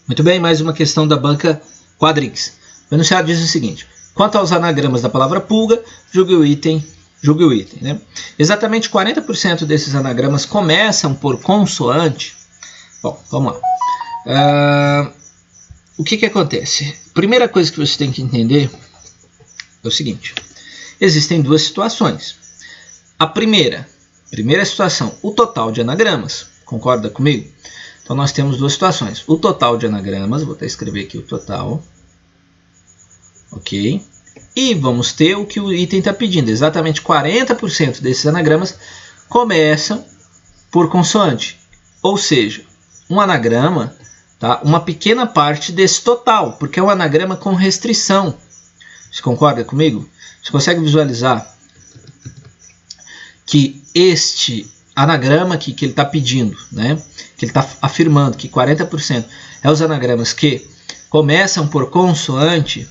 Muito bem, mais uma questão da banca Quadrix. O enunciado diz o seguinte: quanto aos anagramas da palavra pulga, julgue o item. Né? Exatamente 40% desses anagramas começam por consoante. Bom, vamos lá. O que acontece? Primeira coisa que você tem que entender é o seguinte: existem duas situações. A primeira situação, o total de anagramas. Concorda comigo? Então nós temos duas situações. O total de anagramas, vou até escrever aqui o total. Ok. E vamos ter o que o item está pedindo. Exatamente 40% desses anagramas começam por consoante. Ou seja, um anagrama, tá? Uma pequena parte desse total, porque é um anagrama com restrição. Você concorda comigo? Você consegue visualizar que este anagrama aqui que ele está pedindo, né? Que ele está afirmando que 40% é os anagramas que começam por consoante,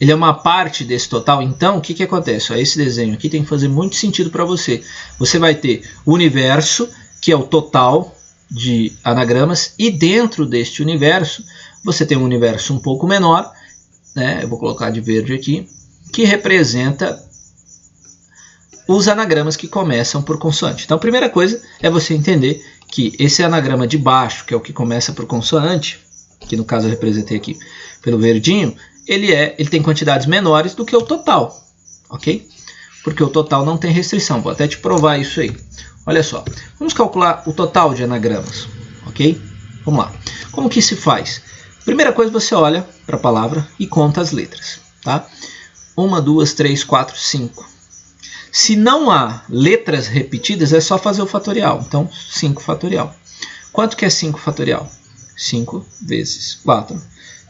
ele é uma parte desse total. Então, o que acontece? Ó, esse desenho aqui tem que fazer muito sentido para você. Você vai ter o universo, que é o total de anagramas, e dentro deste universo, você tem um universo um pouco menor, né? Eu vou colocar de verde aqui, que representa os anagramas que começam por consoante. Então, a primeira coisa é você entender que esse anagrama de baixo, que é o que começa por consoante, que no caso eu representei aqui pelo verdinho, ele tem quantidades menores do que o total, ok? Porque o total não tem restrição. Vou até te provar isso aí. Olha só, vamos calcular o total de anagramas, ok? Vamos lá. Como que se faz? Primeira coisa, você olha para a palavra e conta as letras, tá? 1, 2, 3, 4, 5. Se não há letras repetidas, é só fazer o fatorial. Então, 5 fatorial. Quanto que é 5 fatorial? 5 vezes 4,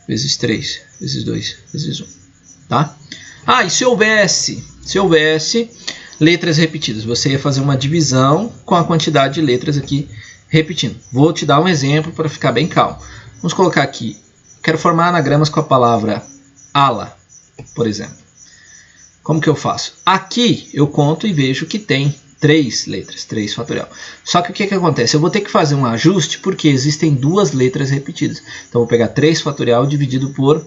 vezes 3, vezes 2, vezes 1. Tá? Ah, e se houvesse letras repetidas? Você ia fazer uma divisão com a quantidade de letras aqui repetindo. Vou te dar um exemplo para ficar bem calmo. Vamos colocar aqui. Quero formar anagramas com a palavra ala, por exemplo. Como que eu faço? Aqui eu conto e vejo que tem 3 letras, 3 fatorial. Só que o que acontece? Eu vou ter que fazer um ajuste porque existem 2 letras repetidas. Então eu vou pegar 3 fatorial dividido por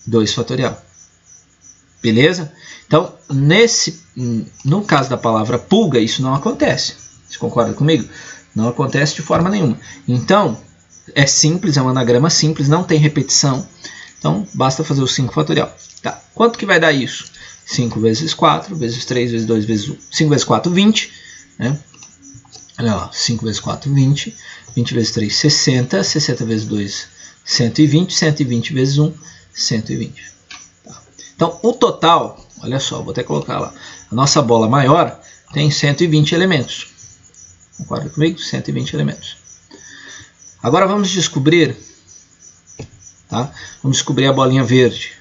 2 fatorial. Beleza? Então, no caso da palavra pulga, isso não acontece. Você concorda comigo? Não acontece de forma nenhuma. Então, é simples, é um anagrama simples, não tem repetição. Então, basta fazer o 5 fatorial. Tá. Quanto que vai dar isso? 5 vezes 4, vezes 3, vezes 2, vezes 1. 5 vezes 4, 20. Né? Olha lá, 5 vezes 4, 20. 20 vezes 3, 60. 60 vezes 2, 120. 120 vezes 1, 120. Tá. Então, o total, olha só, vou até colocar lá. A nossa bola maior tem 120 elementos. Concorda comigo? 120 elementos. Agora vamos descobrir, tá? Vamos descobrir a bolinha verde.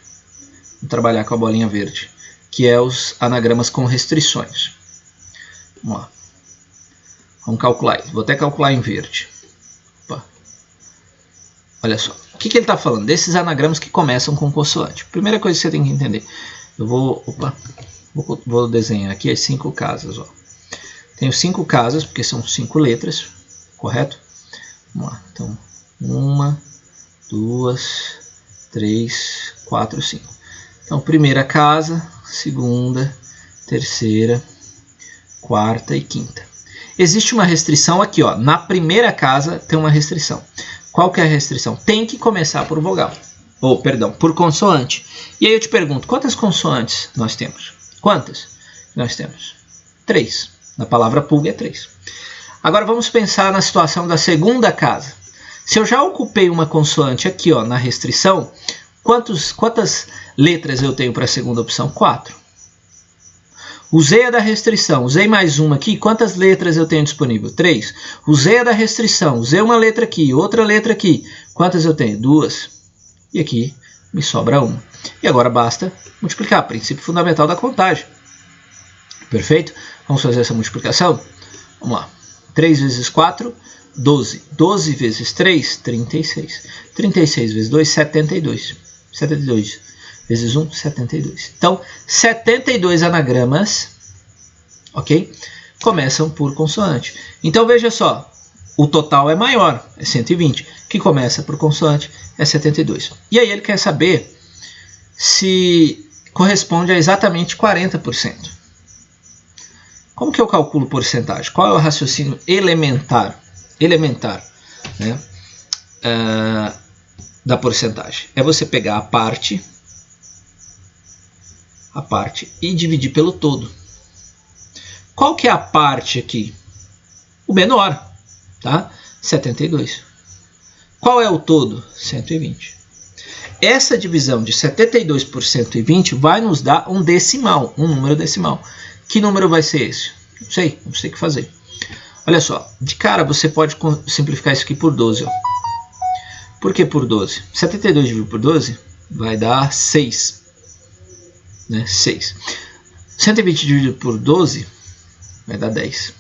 Vamos trabalhar com a bolinha verde, que é os anagramas com restrições. Vamos lá. Vamos calcular isso. Vou até calcular em verde. Opa. Olha só. O que ele está falando? Desses anagramas que começam com consoante. Primeira coisa que você tem que entender. Eu vou desenhar aqui as 5 casas. Ó. Tenho 5 casas, porque são 5 letras. Correto? Vamos lá. Então, 1, 2, 3, 4, 5. Então, primeira casa, segunda, terceira, quarta e quinta. Existe uma restrição aqui, ó. Na primeira casa tem uma restrição. Qual que é a restrição? Tem que começar por vogal. Ou, perdão, por consoante. E aí eu te pergunto, quantas consoantes nós temos? Quantas nós temos? 3. Na palavra pulga é 3. Agora vamos pensar na situação da segunda casa. Se eu já ocupei uma consoante aqui, ó, na restrição, quantas letras eu tenho para a segunda opção? 4. Usei a da restrição, usei mais uma aqui. Quantas letras eu tenho disponível? 3. Usei a da restrição, usei uma letra aqui, outra letra aqui. Quantas eu tenho? 2. E aqui me sobra 1. E agora basta multiplicar. Princípio fundamental da contagem. Perfeito? Vamos fazer essa multiplicação? Vamos lá. 3 vezes 4, 12. 12 vezes 3, 36. 36 vezes 2, 72. 72 vezes 1, 72. Então, 72 anagramas, ok? Começam por consoante. Então, veja só. o total é maior, é 120. Que começa por consoante é 72. E aí ele quer saber se corresponde a exatamente 40%. Como que eu calculo porcentagem? Qual é o raciocínio elementar, né, da porcentagem? É você pegar a parte e dividir pelo todo. Qual que é a parte aqui? O menor, tá? 72. Qual é o todo? 120. Essa divisão de 72 por 120 vai nos dar um decimal, um número decimal. Que número vai ser esse? Não sei, vamos ter que fazer. Olha só, de cara você pode simplificar isso aqui por 12. Ó. Por que por 12? 72 dividido por 12 vai dar 6. Né? 6. 120 dividido por 12 vai dar 10.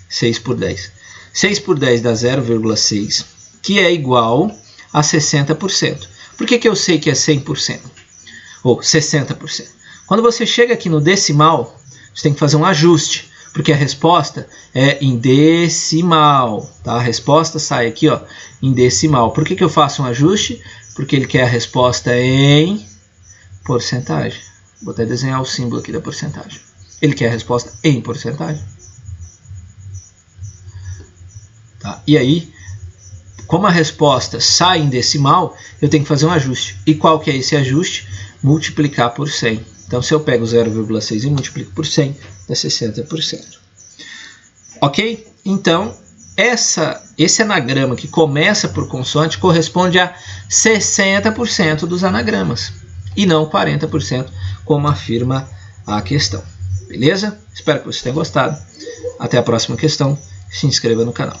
6 por 10. 6 por 10 dá 0,6, que é igual a 60%. Por que eu sei que é 100%? Ou 60%? Quando você chega aqui no decimal, você tem que fazer um ajuste, porque a resposta é em decimal. Tá? A resposta sai aqui ó, em decimal. Por que eu faço um ajuste? Porque ele quer a resposta em porcentagem. Vou até desenhar o símbolo aqui da porcentagem. Ele quer a resposta em porcentagem. Tá? E aí, como a resposta sai em decimal, eu tenho que fazer um ajuste. E qual que é esse ajuste? Multiplicar por 100. Então, se eu pego 0,6 e multiplico por 100, dá 60%. Ok? Então, esse anagrama que começa por consoante corresponde a 60% dos anagramas. E não 40%, como afirma a questão. Beleza? Espero que você tenha gostado. Até a próxima questão. Se inscreva no canal.